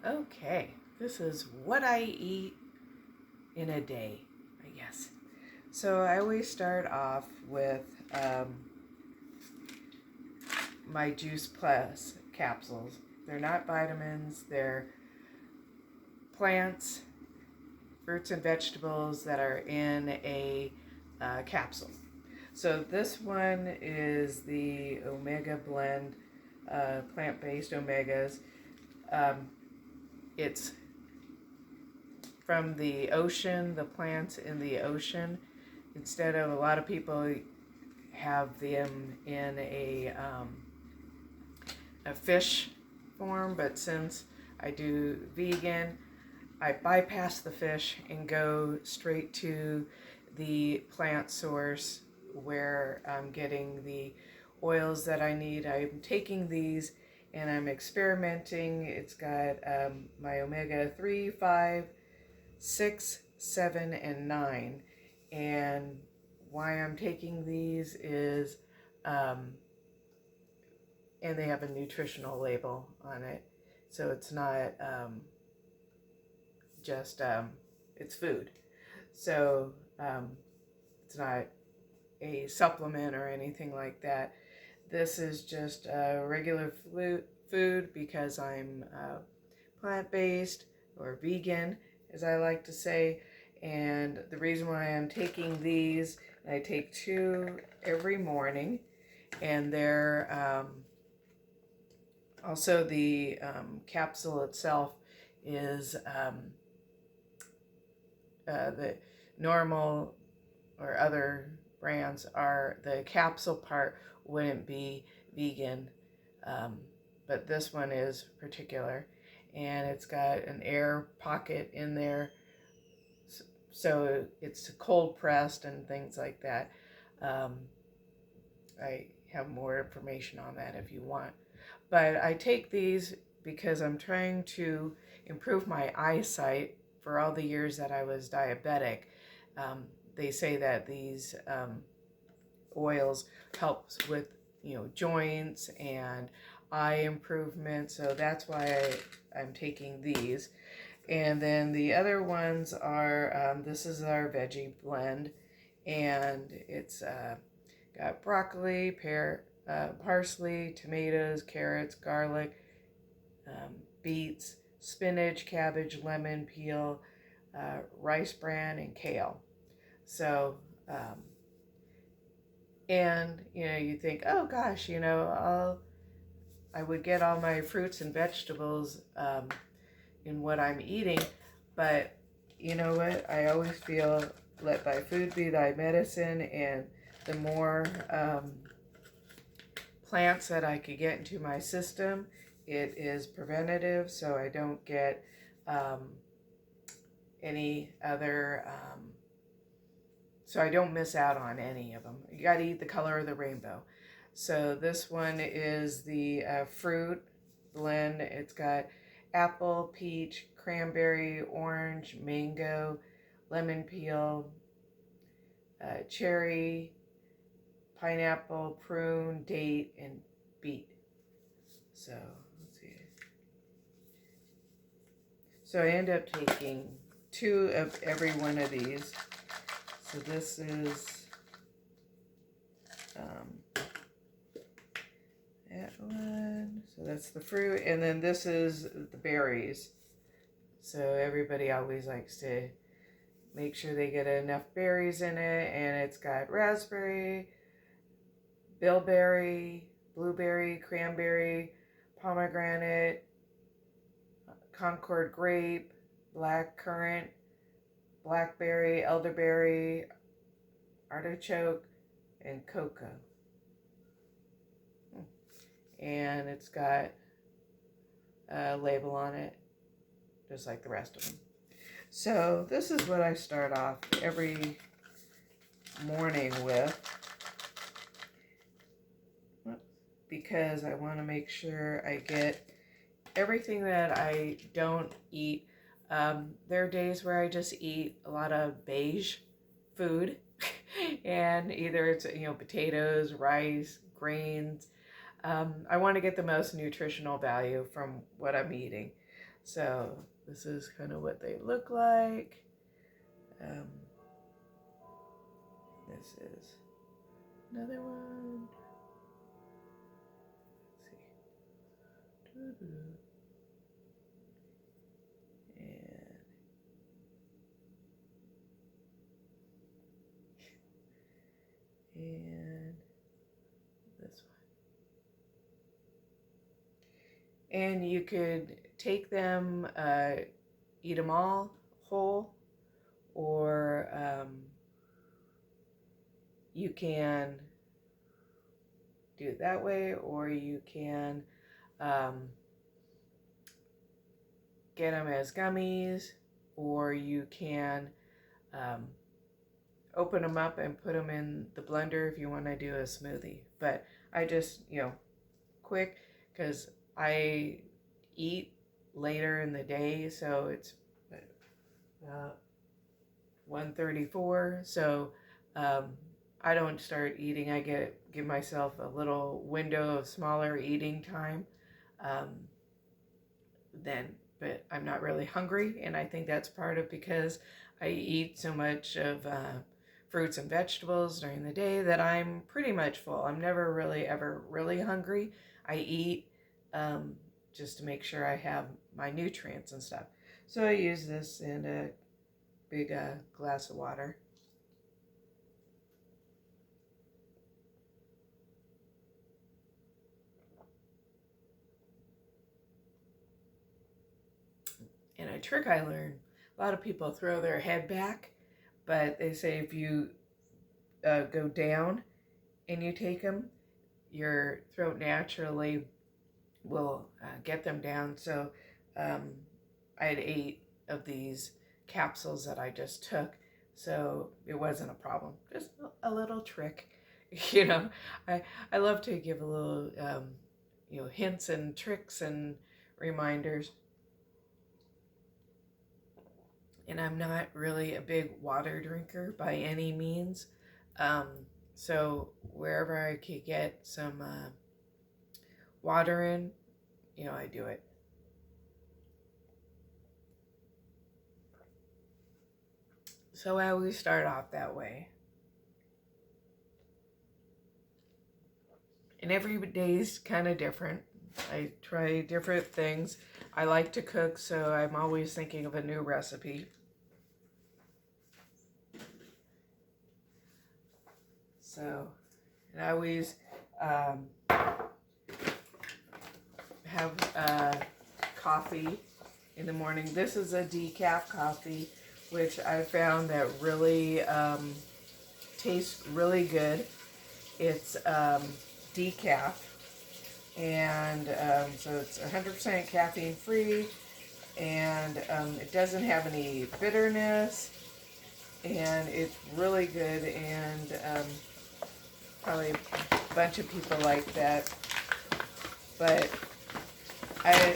Okay, this is what I eat in a day, I guess. So I always start off with my Juice Plus capsules. They're not vitamins, they're plants, fruits, and vegetables that are in a capsule. So this one is the Omega Blend, plant-based omegas. Um, it's from the ocean, the plants in the ocean. Instead of a lot of people have them in a fish form, but since I do vegan, I bypass the fish and go straight to the plant source where I'm getting the oils that I need. I'm taking these and I'm experimenting. It's got my omega 3, 5, 6, 7, and 9. And why I'm taking these is, and they have a nutritional label on it. So it's not just, it's food. So it's not a supplement or anything like that. This is just regular food because I'm plant-based or vegan, as I like to say. And the reason why I'm taking these, I take 2 every morning, and they're also the capsule itself is the normal or other brands are the capsule part wouldn't be vegan, um, but this one is particular, and it's got an air pocket in there, so it's cold pressed and things like that. Um, I have more information on that if you want, but I take these because I'm trying to improve my eyesight. For all the years that I was diabetic, um, they say that these oils helps with joints and eye improvement, so that's why I'm taking these. And then the other ones are this is our veggie blend, and it's got broccoli, parsley, tomatoes, carrots, garlic, beets, spinach, cabbage, lemon peel, rice bran, and kale. So and you think, oh gosh, I would get all my fruits and vegetables in what I'm eating, but you know what? I always feel let thy food be thy medicine, and the more plants that I could get into my system, it is preventative, so I don't get any other. So I don't miss out on any of them. You got to eat the color of the rainbow. So this one is the fruit blend. It's got apple, peach, cranberry, orange, mango, lemon peel, cherry, pineapple, prune, date, and beet. So let's see. So I end up taking 2 of every one of these. So this is that one. So that's the fruit, and then this is the berries. So everybody always likes to make sure they get enough berries in it, and it's got raspberry, bilberry, blueberry, cranberry, pomegranate, Concord grape, black currant, blackberry, elderberry, artichoke, and cocoa. And it's got a label on it, just like the rest of them. So this is what I start off every morning with, because I want to make sure I get everything that I don't eat. There are days where I just eat a lot of beige food, and either it's potatoes, rice, grains. I want to get the most nutritional value from what I'm eating. So this is kind of what they look like. This is another one. Let's see. And this one. And you could take them, eat them all whole, or you can do it that way, or you can get them as gummies, or you can open them up and put them in the blender if you want to do a smoothie. But I just, quick, because I eat later in the day, so it's 1:34. So I don't start eating. I give myself a little window of smaller eating time. But I'm not really hungry, and I think that's part of because I eat so much of fruits and vegetables during the day that I'm pretty much full. I'm never really ever really hungry. I eat just to make sure I have my nutrients and stuff. So I use this in a big glass of water. And a trick I learned, a lot of people throw their head back, but they say if you go down and you take them, your throat naturally will get them down. So I had 8 of these capsules that I just took, so it wasn't a problem. Just a little trick. I love to give a little hints and tricks and reminders. And I'm not really a big water drinker by any means. So wherever I could get some water in, I do it. So I always start off that way. And every day's kind of different. I try different things. I like to cook, so I'm always thinking of a new recipe. So, and I always have coffee in the morning. This is a decaf coffee, which I found that really tastes really good. It's decaf, and so it's 100% caffeine free, and it doesn't have any bitterness, and it's really good, and probably a bunch of people like that. But I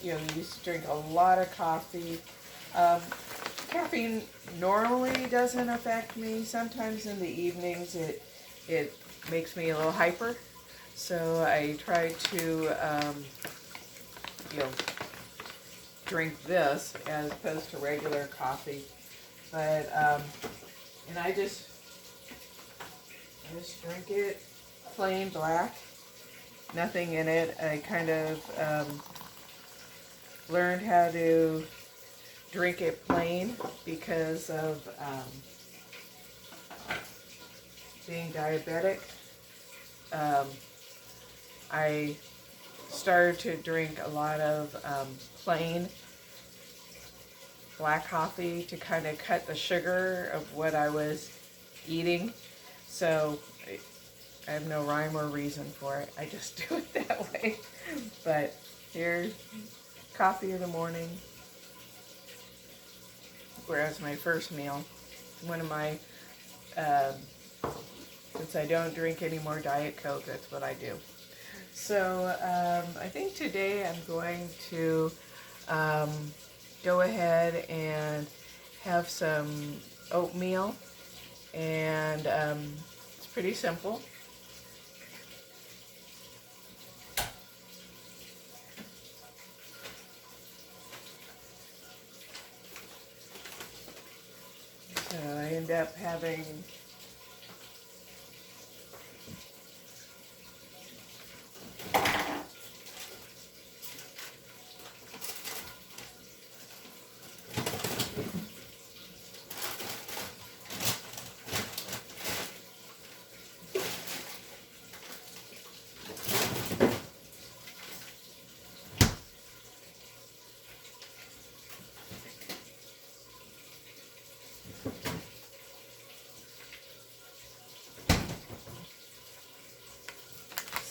used to drink a lot of coffee. Caffeine normally doesn't affect me. Sometimes in the evenings it makes me a little hyper. So I try to drink this as opposed to regular coffee. But and I just drink it plain black, nothing in it. I kind of learned how to drink it plain because of being diabetic. I started to drink a lot of plain black coffee to kind of cut the sugar of what I was eating. So I have no rhyme or reason for it. I just do it that way. But here's coffee in the morning. Whereas my first meal, one of my, since I don't drink any more Diet Coke, that's what I do. So I think today I'm going to go ahead and have some oatmeal, and it's pretty simple. up having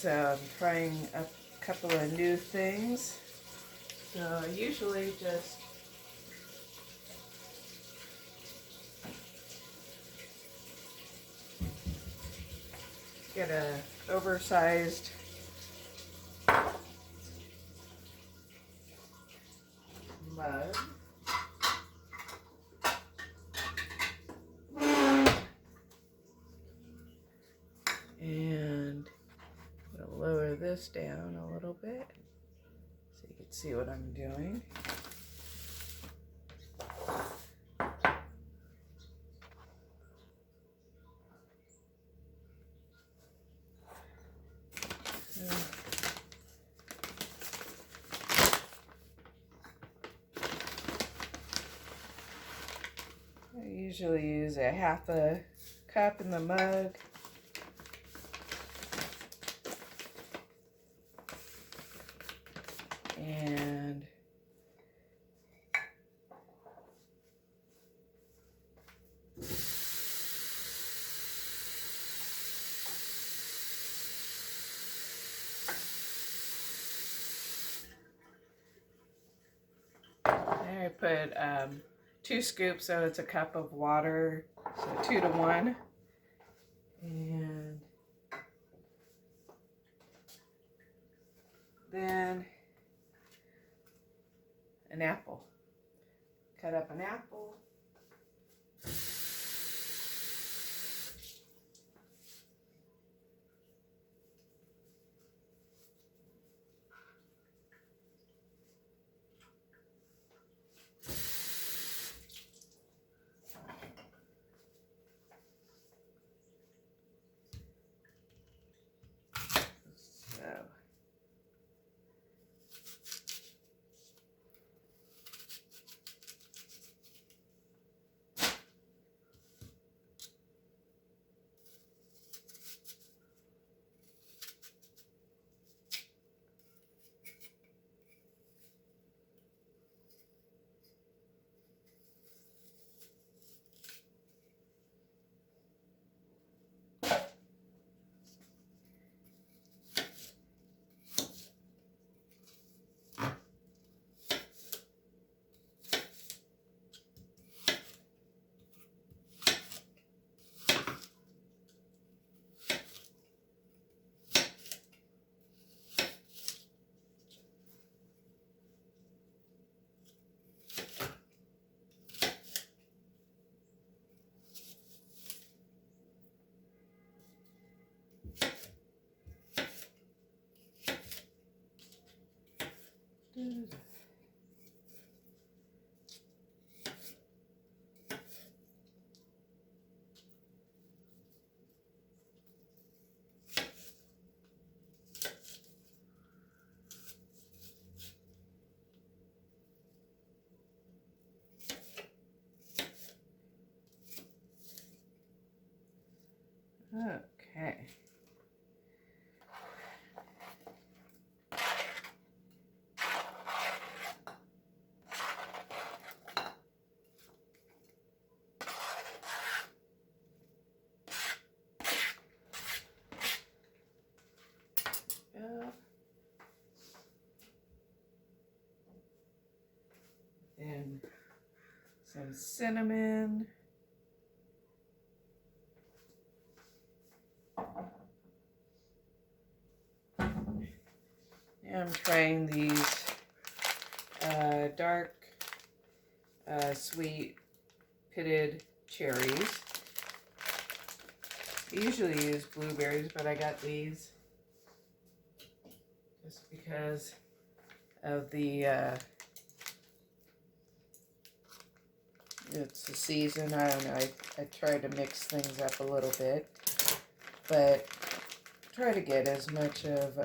so I'm trying a couple of new things. So I usually just get a oversized mug. And I'm going to lower this down a little bit so you can see what I'm doing. I usually use a half a cup in the mug. And there I put 2 scoops, so it's a cup of water, so 2 to 1. And then an apple. Cut up an apple. So okay. And some cinnamon. And I'm trying these dark, sweet, pitted cherries. I usually use blueberries, but I got these just because of the it's the season. I don't know. I try to mix things up a little bit, but try to get as much of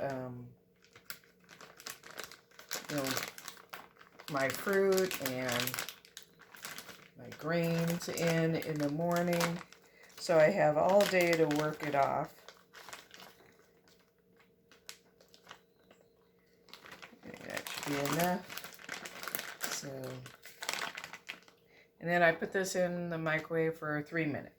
you know, my fruit and my grains in the morning, so I have all day to work it off. That should be enough. So, and then I put this in the microwave for 3 minutes.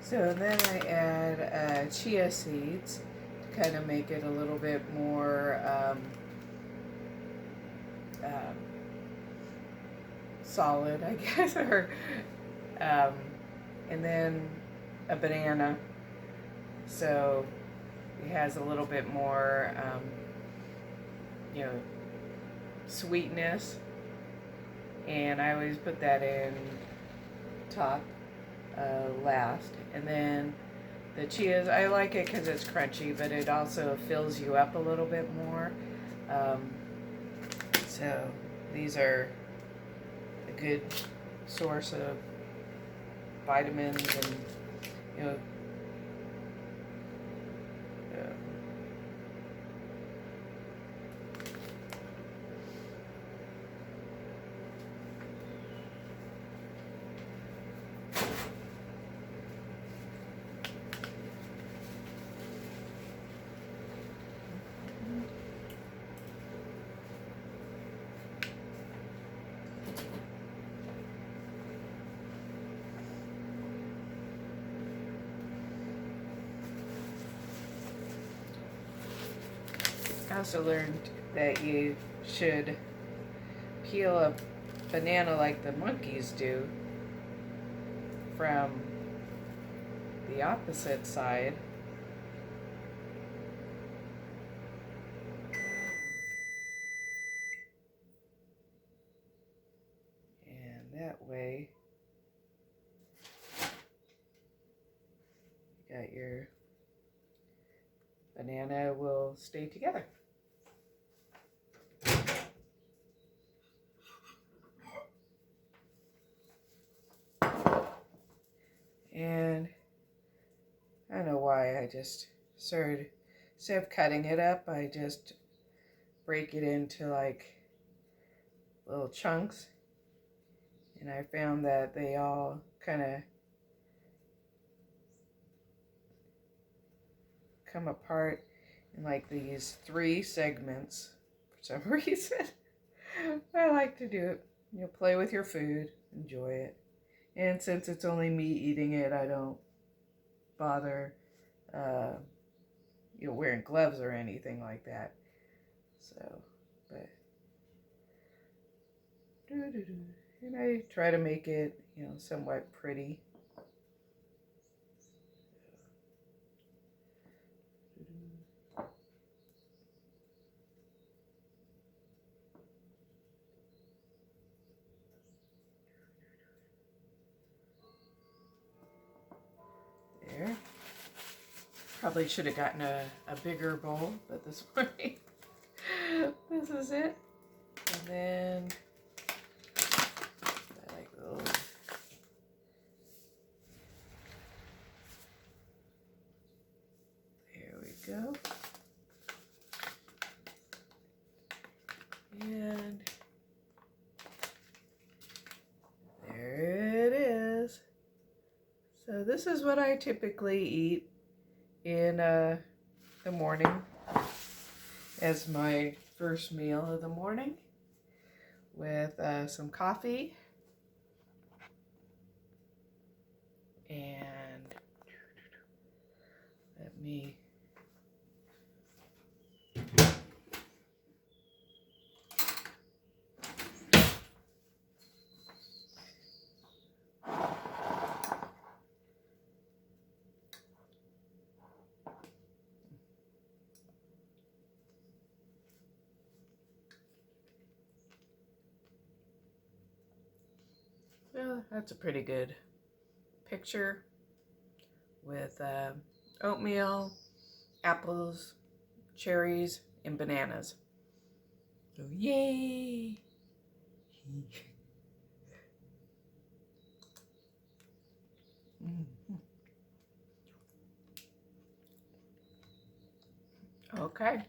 So then I add chia seeds to kind of make it a little bit more solid, I guess, or and then a banana, so it has a little bit more you know, sweetness, and I always put that in top last. And then the chias, I like it because it's crunchy, but it also fills you up a little bit more. So these are a good source of vitamins and, you know, I also learned that you should peel a banana like the monkeys do from the opposite side. And that way, you got your banana will stay together. And I don't know why I just started, instead of cutting it up, I just break it into like little chunks. And I found that they all kind of come apart in like these 3 segments for some reason. I like to do it. You know, play with your food, enjoy it. And since it's only me eating it, I don't bother you know, wearing gloves or anything like that. So, but and I try to make it, you know, somewhat pretty. Probably should have gotten a bigger bowl, but this morning, this is it. And then, I like those. There we go. And there it is. So this is what I typically eat in the morning as my first meal of the morning, with some coffee and let me well, that's a pretty good picture with oatmeal, apples, cherries, and bananas. So yay! Okay.